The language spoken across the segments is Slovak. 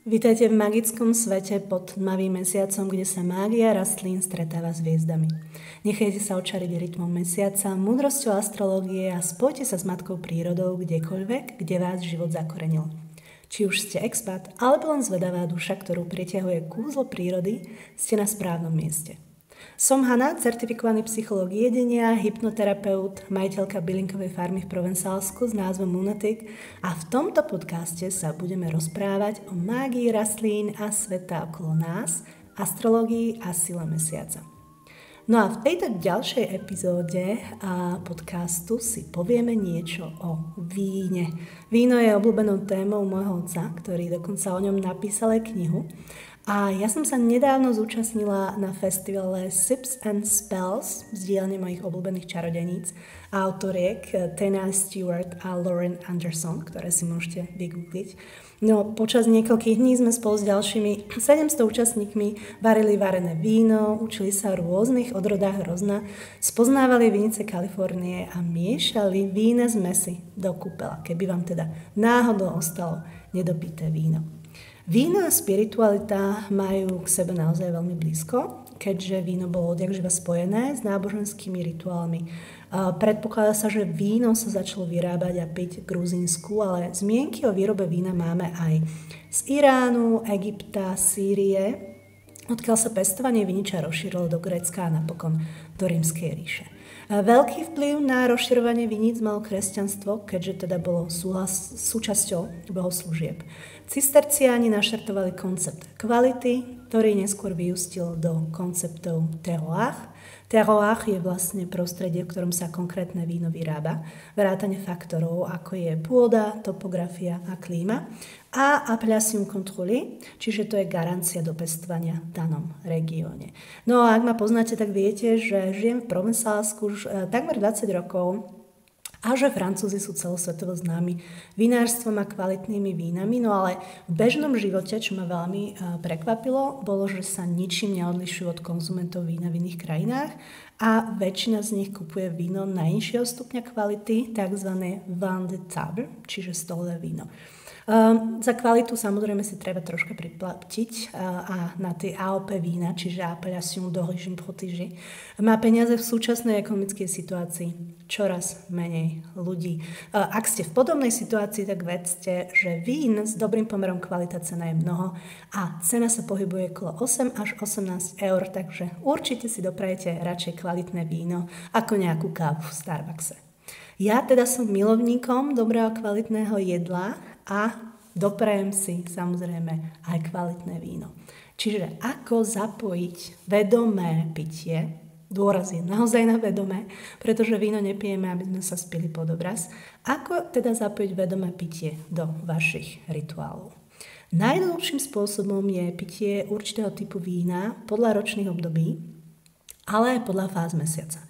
Vítajte v magickom svete pod tmavým mesiacom, kde sa mágia rastlín stretáva s hviezdami. Nechajte sa očariť rytmom mesiaca, múdrosťou astrológie a spojte sa s matkou prírodou kdekoľvek, kde vás život zakorenil. Či už ste expat, alebo len zvedavá duša, ktorú priťahuje kúzlo prírody, ste na správnom mieste. Som Hanna, certifikovaný psychológ jedenia, hypnoterapeut, majiteľka bylinkovej farmy v Provencálsku s názvom Lunatic a v tomto podcaste sa budeme rozprávať o mágii rastlín a sveta okolo nás, astrológii a sile mesiaca. No a v tejto ďalšej epizóde podcastu si povieme niečo o víne. Víno je obľúbenou témou môjho otca, ktorý dokonca o ňom napísal aj knihu. A ja som sa nedávno zúčastnila na festivale Sips and Spells z dielne mojich obľúbených čarodeníc a autoriek Tana Stewart a Lauren Anderson, ktoré si môžete vygoogliť. No, počas niekoľkých dní sme spolu s ďalšími 700 účastníkmi varili varené víno, učili sa o rôznych odrodách hrozna, spoznávali vinice Kalifornie a miešali vína zmesi do kúpela, keby vám teda náhodou ostalo nedopité víno. Víno a spiritualita majú k sebe naozaj veľmi blízko, keďže víno bolo odjakživa spojené s náboženskými rituálmi. Predpokladá sa, že víno sa začalo vyrábať a piť v Gruzínsku, ale zmienky o výrobe vína máme aj z Iránu, Egypta, Sýrie, odkiaľ sa pestovanie viniča rozšírilo do Grécka a napokon do Rímskej ríše. Veľký vplyv na rozširovanie viníc malo kresťanstvo, keďže teda bolo súčasťou bohoslúžieb. Cisterciáni naštartovali koncept kvality, ktorý neskôr vyústil do konceptov terroir. Terroir je vlastne prostredie, v ktorom sa konkrétne víno vyrába, vrátane faktorov, ako je pôda, topografia a klíma a appellation contrôlée, čiže to je garancia do pestovania v danom regióne. No a ak ma poznáte, tak viete, že žijem v Provencálsku už takmer 20 rokov a že Francúzi sú celosvetovo známi vinárstvom a kvalitnými vínami, no ale v bežnom živote, čo ma veľmi prekvapilo, bolo, že sa ničím neodlišujú od konzumentov vína v iných krajinách a väčšina z nich kupuje víno najnižšieho stupňa kvality, tzv. vin de table, čiže stolové víno. Za kvalitu samozrejme si treba troška priplatiť a na tie AOP vína, čiže appellation d'origine protégée, má peniaze v súčasnej ekonomickej situácii čoraz menej ľudí. Ak ste v podobnej situácii, tak vedzte, že vín s dobrým pomerom kvalita-cena je mnoho a cena sa pohybuje okolo 8 až 18 eur, takže určite si doprajete radšej kvalitné víno ako nejakú kávu v Starbuckse. Ja teda som milovníkom dobrého kvalitného jedla a doprajem si samozrejme aj kvalitné víno. Čiže ako zapojiť vedomé pitie, dôraz je naozaj na vedomé, pretože víno nepijeme, aby sme sa spili pod obraz, ako teda zapojiť vedomé pitie do vašich rituálov. Najlepším spôsobom je pitie určitého typu vína podľa ročných období, ale aj podľa fáz mesiaca.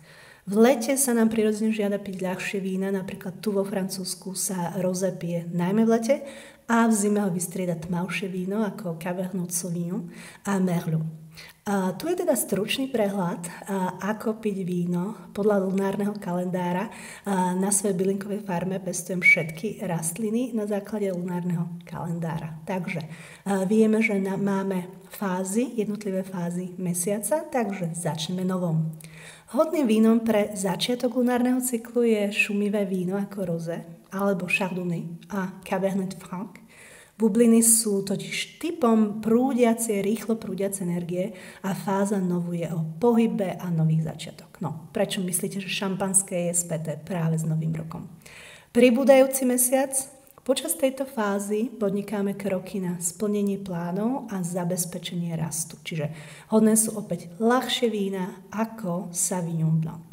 V lete sa nám prirodzene žiada piť ľahšie vína, napríklad tu vo Francúzsku sa rosé pije najmä v lete a v zime ho vystrieda tmavšie víno ako Cabernet Sauvignon a Merlot. Tu je teda stručný prehľad, ako piť víno podľa lunárneho kalendára. Na svojej bylinkovej farme pestujem všetky rastliny na základe lunárneho kalendára. Takže vieme, že máme jednotlivé fázy mesiaca, takže začneme novom. Hodným vínom pre začiatok lunárneho cyklu je šumivé víno ako rosé alebo chardonnay a cabernet franc. Bubliny sú totiž typom rýchlo prúdiace energie a fáza novu je o pohybe a nový začiatok. No, prečo myslíte, že šampanské je späté práve s novým rokom? Pribúdajúci mesiac. Počas tejto fázy podnikáme kroky na splnenie plánov a zabezpečenie rastu. Čiže hodné sú opäť ľahšie vína ako Sauvignon Blanc.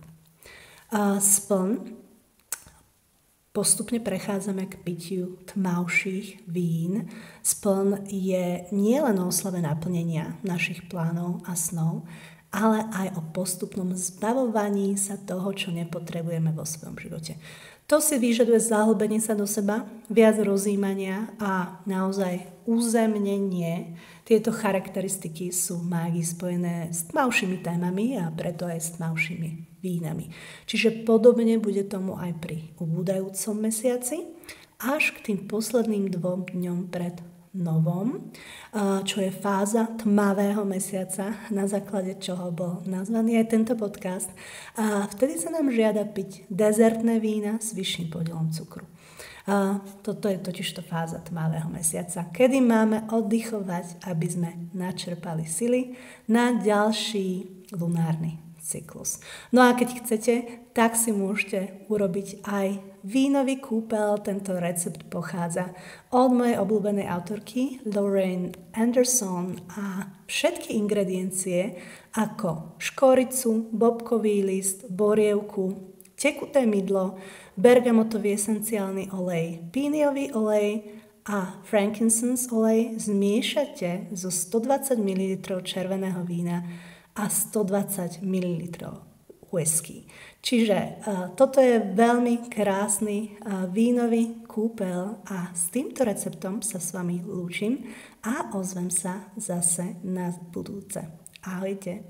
Postupne prechádzame k pitiu tmavších vín. Spln je nielen o oslave naplnenia našich plánov a snov, ale aj o postupnom zbavovaní sa toho, čo nepotrebujeme vo svojom živote. To si vyžaduje zahlbenie sa do seba, viac rozjímania a naozaj uzemnenie. Tieto charakteristiky sú v mágii spojené s tmavšími témami a preto aj s tmavšími vínami. Čiže podobne bude tomu aj pri ubúdajúcom mesiaci, až k tým posledným 2 dňom pred novom, čo je fáza tmavého mesiaca, na základe čoho bol nazvaný aj tento podcast. A vtedy sa nám žiada piť dezertné vína s vyšším podielom cukru. Toto je totižto fáza tmavého mesiaca, kedy máme oddychovať, aby sme načerpali sily na ďalší lunárny cyklus. No a keď chcete, tak si môžete urobiť aj vínový kúpel. Tento recept pochádza od mojej obľúbenej autorky Lauren Anderson a všetky ingrediencie ako škoricu, bobkový list, borievku, tekuté mydlo, bergamotový esenciálny olej, píniový olej a frankincense olej zmiešate so 120 ml červeného vína a 120 ml whisky. Čiže toto je veľmi krásny vínový kúpel a s týmto receptom sa s vami lúčim a ozvem sa zase na budúce. Ahojte.